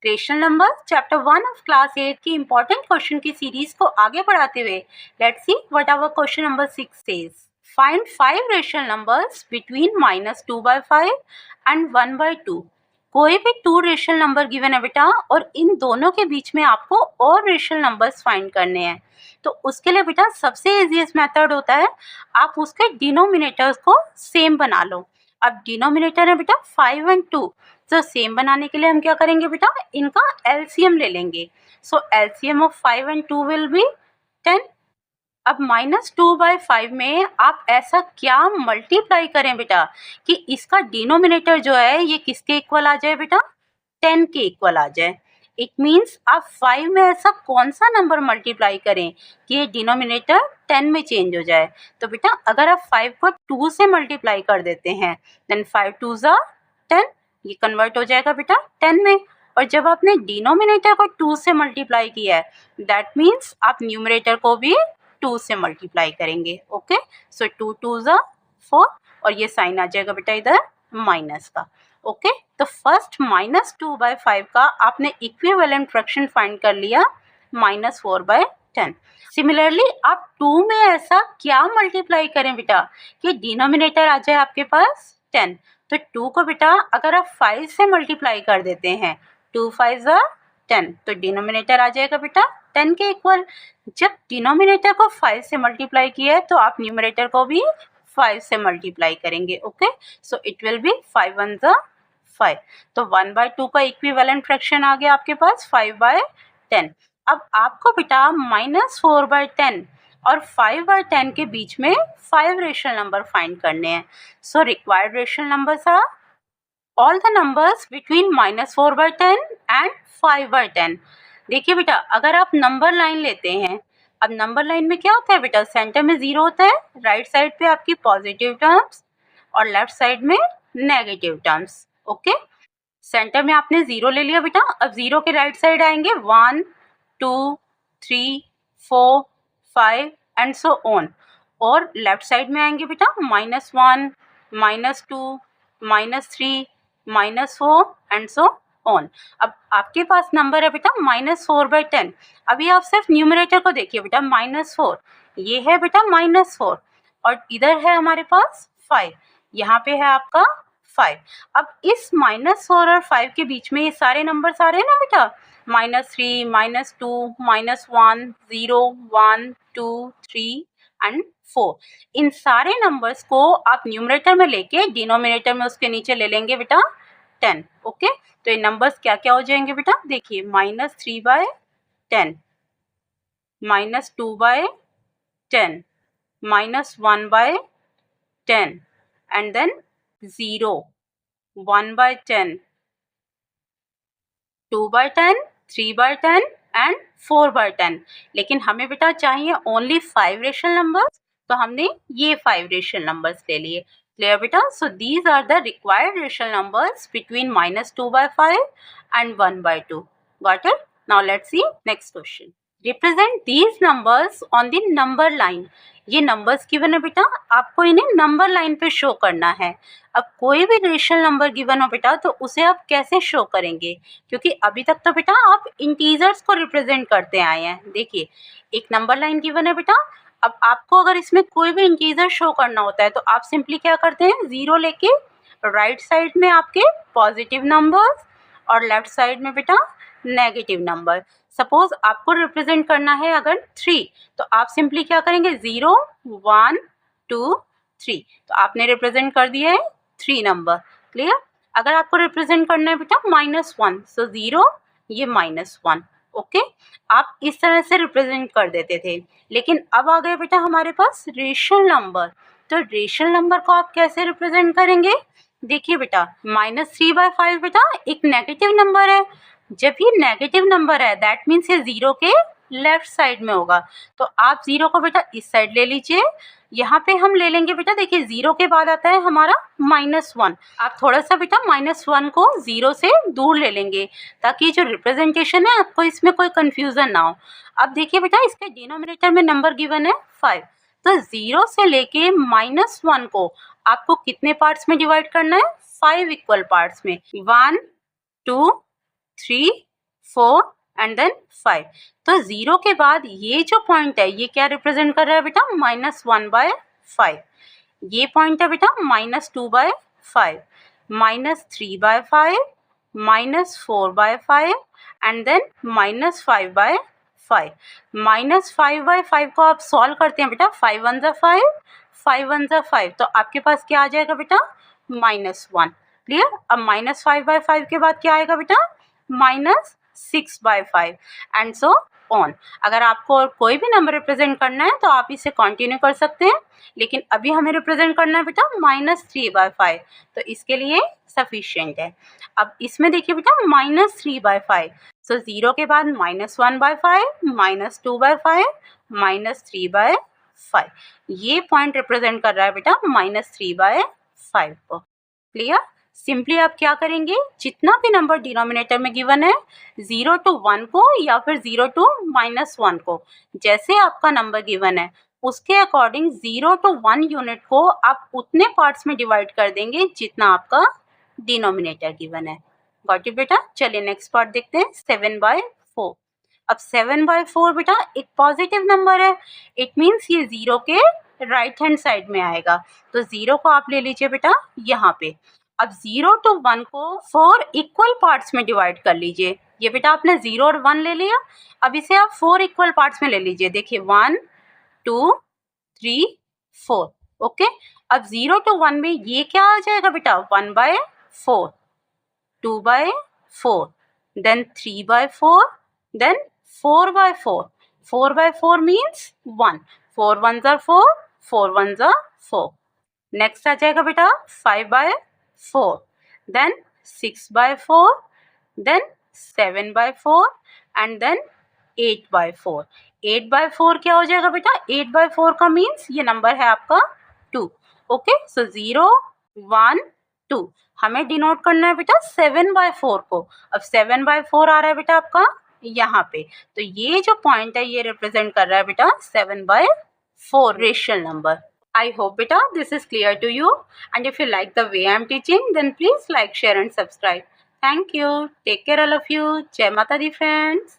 Rational number chapter 1 of class 8 की important question की series को आगे बढ़ाते हुए let's see what our question number 6 says. Find 5 rational numbers between -2/5 and 1/2। कोई भी 2 रेशनल नंबर गिवन है बेटा और इन दोनों के बीच में आपको और रेशनल नंबर्स फाइंड करने हैं। तो उसके लिए बेटा सबसे इजीएस्ट मेथड होता है आप उसके डिनोमिनेटर्स को सेम बना लो। अब डिनोमिनेटर है बेटा 5 और 2, तो सेम बनाने के लिए हम क्या करेंगे बेटा, इनका एलसीएम ले लेंगे। सो एलसीएम ऑफ 5 और 2 विल बी 10। अब -2/5 में आप ऐसा क्या मल्टीप्लाई करें बेटा कि इसका डिनोमिनेटर जो है ये किसके इक्वल आ जाए बेटा, 10 के इक्वल आ जाए। इट मीन्स आप 5 में ऐसा कौन सा नंबर मल्टीप्लाई करें कि ये डिनोमिनेटर 10 में चेंज हो जाए। तो बेटा अगर आप 5 को 2 से मल्टीप्लाई कर देते हैं देन 5 2s are 10, ये कन्वर्ट हो जाएगा बेटा 10 में। और जब आपने डिनोमिनेटर को 2 से मल्टीप्लाई किया है दैट मीन्स आप न्यूमरेटर को भी 2 से मल्टीप्लाई करेंगे। ओके, सो 2 2s are 4 और ये साइन आ जाएगा बेटा इधर माइनस का। ओके, तो फर्स्ट -2/5 का आपने इक्विवेलेंट फ्रैक्शन फाइंड कर लिया -4/10। सिमिलरली आप 2 में ऐसा क्या मल्टीप्लाई करें बेटा कि डिनोमिनेटर आ जाए आपके पास 10। तो 2 को बेटा अगर आप 5 से मल्टीप्लाई कर देते हैं 2 5s are 10, तो डिनोमिनेटर आ जाएगा बेटा 10 के इक्वल। जब डिनोमिनेटर को 5 से मल्टीप्लाई किया है तो आप न्यूमरेटर को भी 5 से मल्टीप्लाई करेंगे। Okay, so it will be 5 1s are 5। तो 1/2 का इक्विवेलेंट फ्रैक्शन आ गया आपके पास 5/10। अब आपको बेटा -4/10 और 5/10 के बीच में 5 रेशनल नंबर फाइंड करने हैं। So required rational numbers are all the numbers between -4/10 and 5/10। देखिए बेटा अगर आप नंबर लाइन लेते हैं, अब नंबर लाइन में क्या होता है बेटा, सेंटर में 0 होता है, राइट साइड पे आपकी पॉजिटिव टर्म्स और लेफ्ट साइड में नेगेटिव टर्म्स। ओके, सेंटर में आपने 0 ले लिया बेटा, अब 0 के राइट साइड आएंगे 1 2 3 4 5 एंड सो ऑन, और लेफ्ट साइड में आएंगे बेटा -1 -2 -3 -4 एंड सो ऑन। अब आपके पास नंबर है बेटा -4/10। अभी आप सिर्फ न्यूमरेटर को देखिए बेटा -4, ये है बेटा -4 और इधर है हमारे पास 5, यहाँ पे है आपका 5। अब इस -4 और 5 के बीच में ये सारे नंबर्स आ रहे हैं ना बेटा, -3 -2 -1 0 1 2 3 एंड 4। इन सारे नंबर्स को आप न्यूमरेटर में लेके डिनोमिनेटर में उसके नीचे ले लेंगे बेटा 10। ओके, तो ये नंबर्स क्या क्या हो जाएंगे बेटा, देखिए -3/10 -2/10 -1/10 एंड देन 0 1/10 2/10 3/10 एंड 4/10। लेकिन हमें बेटा चाहिए ओनली 5 रेशनल नंबर्स, तो हमने ये 5 रेशनल नंबर्स ले लिए। क्लियर बेटा, so these are the required rational numbers between -2/5 and 1/2। Got it? Now let's see next question. Represent these numbers on the number line. ये नंबर्स गिवन है बेटा, आपको इन्हें नंबर लाइन पे शो करना है। अब कोई भी रेशनल नंबर गिवन हो बेटा तो उसे आप कैसे शो करेंगे, क्योंकि अभी तक तो बेटा आप इंटीजर्स को रिप्रेजेंट करते आए हैं। देखिए एक नंबर लाइन गिवन है बेटा, अब आपको अगर इसमें कोई भी इंटीजर शो करना होता है तो आप सिंपली क्या करते हैं, 0 लेके राइट साइड में आपके पॉजिटिव नंबर्स और लेफ्ट साइड में बेटा नेगेटिव नंबर। सपोज आपको रिप्रेजेंट करना है अगर 3, तो आप सिंपली क्या करेंगे, 0 1 2 3, तो आपने रिप्रेजेंट कर दिया है 3 नंबर। क्लियर? अगर आपको रिप्रेजेंट करना है बेटा -1, सो 0 ये -1। ओके, आप इस तरह से रिप्रेजेंट कर देते थे। लेकिन अब आ गए बेटा हमारे पास रेशनल नंबर, तो रेशनल नंबर को आप कैसे रिप्रेजेंट करेंगे। देखिए बेटा -3/5 बेटा एक नेगेटिव नंबर है, जब ये नेगेटिव नंबर है दैट मीन्स ये 0 के लेफ्ट साइड में होगा, तो आप 0 को बेटा इस साइड ले लीजिए। यहाँ पे हम ले लेंगे बेटा, देखिए 0 के बाद आता है हमारा -1, आप थोड़ा सा बेटा -1 को 0 से दूर ले लेंगे ताकि जो रिप्रेजेंटेशन है आपको इसमें कोई कंफ्यूजन ना हो। अब देखिए बेटा इसके डिनोमिनेटर में नंबर गिवन है 5, तो 0 से लेके -1 को आपको कितने पार्ट्स में डिवाइड करना है, 5 इक्वल पार्ट्स में, 1 2 3 4 एंड देन 5। तो 0 के बाद ये जो पॉइंट है ये क्या रिप्रेजेंट कर रहा है बेटा, -1/5। ये पॉइंट है बेटा -2/5, -3/5, -4/5 एंड देन -5/5। -5/5 को आप सॉल्व करते हैं बेटा, 5 1 ज़ा 5, 5 1 ज़ा 5, तो आपके पास क्या आ जाएगा बेटा, -1। क्लियर। अब -5/5 के बाद क्या आएगा बेटा, -6/5 एंड सो ऑन। अगर आपको और कोई भी नंबर रिप्रेजेंट करना है तो आप इसे कंटिन्यू कर सकते हैं, लेकिन अभी हमें रिप्रेजेंट करना है बेटा -3/5, तो इसके लिए सफिशिएंट है। अब इसमें देखिए बेटा -3/5, सो 0 के बाद -1/5, -2/5, -3/5, ये पॉइंट रिप्रेजेंट कर रहा है बेटा -3/5 को। क्लियर। सिंपली आप क्या करेंगे, जितना भी नंबर डिनोमिनेटर में गिवन है 0 to 1 को या फिर 0 to -1 को, जैसे आपका नंबर गिवन है उसके अकॉर्डिंग 0 to 1 यूनिट को आप उतने पार्ट्स में डिवाइड कर देंगे जितना आपका डिनोमिनेटर गिवन है। गॉट इट बेटा। चलिए नेक्स्ट पार्ट देखते हैं, 7/4। अब 7/4 बेटा एक पॉजिटिव नंबर है, इट मीन्स ये 0 के राइट हैंड साइड में आएगा, तो 0 को आप ले लीजिए बेटा यहाँ पे। अब 0 to 1 को 4 इक्वल पार्ट्स में डिवाइड कर लीजिए। ये बेटा आपने 0 और 1 ले लिया, अब इसे आप 4 इक्वल पार्ट्स में ले लीजिए। देखिए 1 2 3 4। ओके। अब 0 to 1 में ये क्या आ जाएगा बेटा, 1/4, 2/4, then 3/4, then 4/4। 4/4 means 1, 4 1s are 4, 4 1s are 4। Next आ जाएगा बेटा 5/4, देन 6/4, देन 7/4 एंड देन 8/4। 8/4 क्या हो जाएगा बेटा, 8/4 का मीन्स ये नंबर है आपका 2। ओके, सो 0 1 2 हमें डिनोट करना है बेटा 7/4 को। अब 7/4 आ रहा है बेटा आपका यहाँ पे, तो ये जो पॉइंट है ये रिप्रेजेंट कर रहा है बेटा 7/4 rational number. I hope beta this is clear to you, and if you like the way I am teaching then please like, share and subscribe. Thank you. Take care all of you. Jai Mata Di friends.